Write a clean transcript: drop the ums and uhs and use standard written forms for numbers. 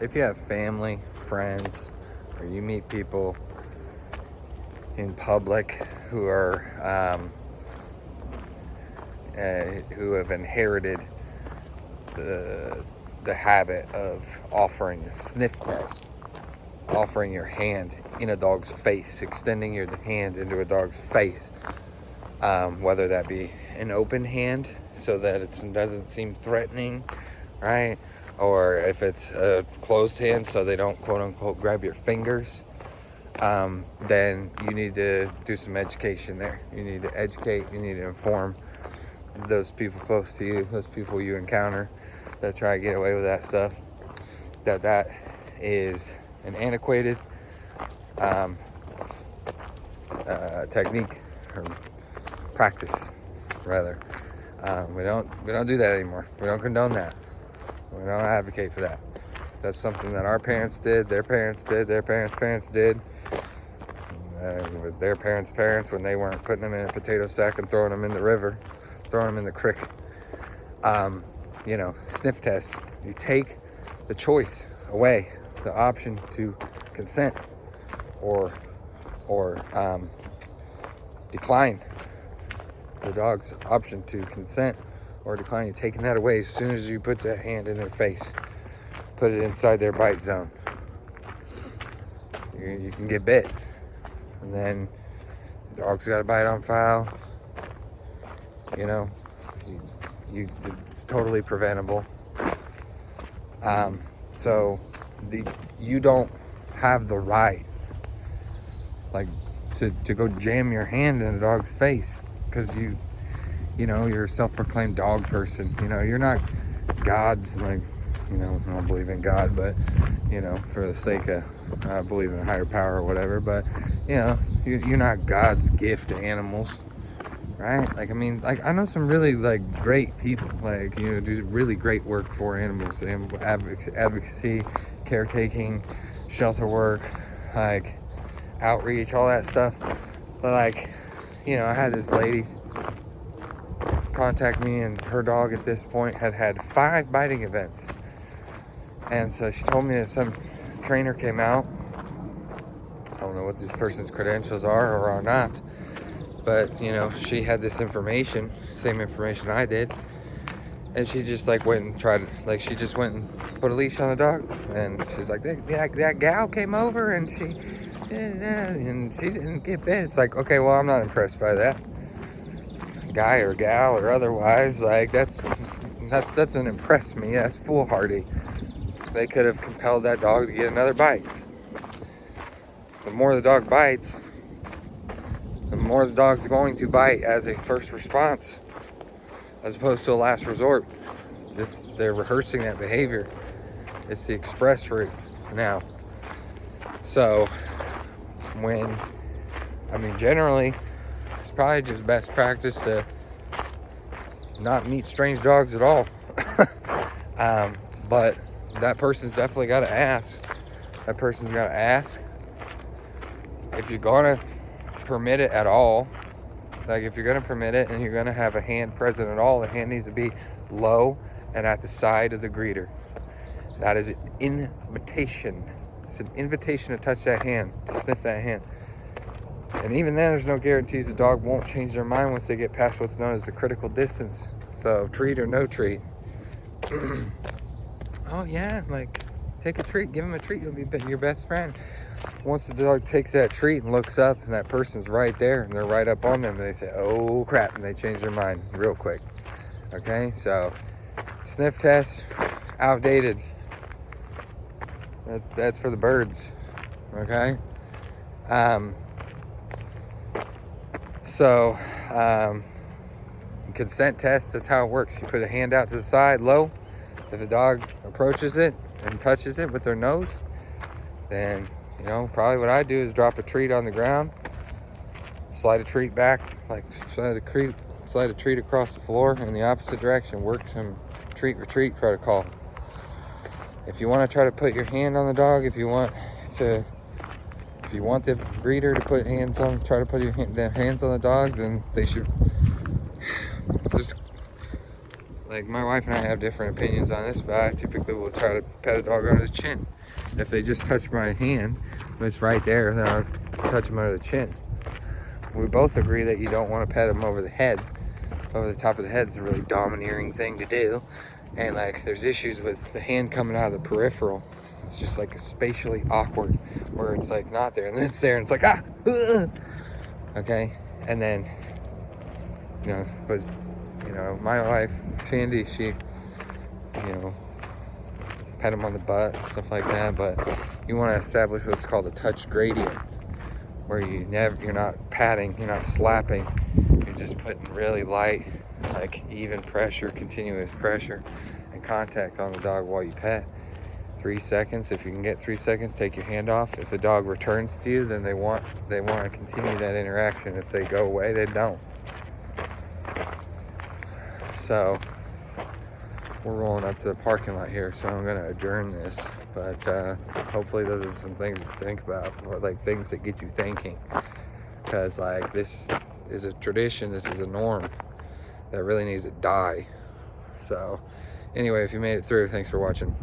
If you have family, friends, or you meet people in public who are who have inherited the habit of offering a sniff test, offering your hand in a dog's face, extending your hand into a dog's face, whether that be an open hand so that it doesn't seem threatening, right? Or if it's a closed hand so they don't quote unquote grab your fingers, then you need to do some education there. You need to educate, you need to inform those people close to you, those people you encounter that try to get away with that stuff, that is an antiquated technique or practice, rather. We don't do that anymore. We don't condone that. We don't advocate for that. That's something that our parents did, their parents did, their parents did, with their parents' when they weren't putting them in a potato sack and throwing them in the river, throwing them in the creek. Sniff test. You take the choice away, the option to consent or decline. The dog's option to consent or decline. You're taking that away as soon as you put that hand in their face. Put it inside their bite zone. You can get bit. And then the dog's got a bite on file. It's totally preventable. You don't have the right, to go jam your hand in a dog's face because you're a self-proclaimed dog person. You're not God's, I don't believe in God, but, for the sake of, I believe in a higher power or whatever, but, you're not God's gift to animals, right? I know some really, great people, do really great work for animals, advocacy, caretaking, shelter work, outreach, all that stuff. But, I had this lady contact me, and her dog at this point had 5 biting events. And so she told me that some trainer came out. I don't know what this person's credentials are or are not, but she had this information, same information I did, and she just went and tried, she just went and put a leash on the dog, and she's like, that gal came over and she didn't get bit. It's okay, well, I'm not impressed by that, guy or gal or otherwise. That doesn't impress me. That's foolhardy. They could have compelled that dog to get another bite. The more the dog bites, the more the dog's going to bite as a first response, as opposed to a last resort. They're rehearsing that behavior. It's the express route now. So generally, it's probably just best practice to not meet strange dogs at all. But that person's definitely got to ask. That person's got to ask if you're going to permit it at all. If you're going to permit it and you're going to have a hand present at all, the hand needs to be low and at the side of the greeter. That is an invitation. It's an invitation to touch that hand, to sniff that hand. And even then, there's no guarantees the dog won't change their mind once they get past what's known as the critical distance. So treat or no treat. Oh yeah, take a treat, give him a treat, you'll be your best friend. Once the dog takes that treat and looks up and that person's right there and they're right up on them, they say, oh crap, and they change their mind real quick. Okay, so sniff test, outdated. That's for the birds. Okay. Consent test, that's how it works. You put a hand out to the side, low. If the dog approaches it and touches it with their nose, then, probably what I do is drop a treat on the ground, slide a treat back, slide a treat across the floor in the opposite direction, work some treat-retreat protocol. If you want to try to put your hand on the dog, if you want the greeter to try to put their hands on the dog, then they should just like my wife and I have different opinions on this, but I typically will try to pet a dog under the chin. If they just touch my hand, if it's right there, then I'll touch them under the chin. We both agree that you don't want to pet them over the head. Over the top of the head is a really domineering thing to do. And like there's issues with the hand coming out of the peripheral. It's just like spatially awkward where it's like not there and then it's there and it's like, ah, okay. And then, but my wife, Sandy, she, pet him on the butt and stuff like that, but you want to establish what's called a touch gradient, where you're not patting, you're not slapping, you're just putting really light, like even pressure, continuous pressure and contact on the dog while you pet. 3 seconds. If you can get 3 seconds, take your hand off. If the dog returns to you, then they want to continue that interaction. If they go away, they don't. So we're rolling up to the parking lot here, so I'm gonna adjourn this. But hopefully those are some things to think about, or like things that get you thinking, because like this is a tradition, this is a norm that really needs to die. So anyway, if you made it through, thanks for watching.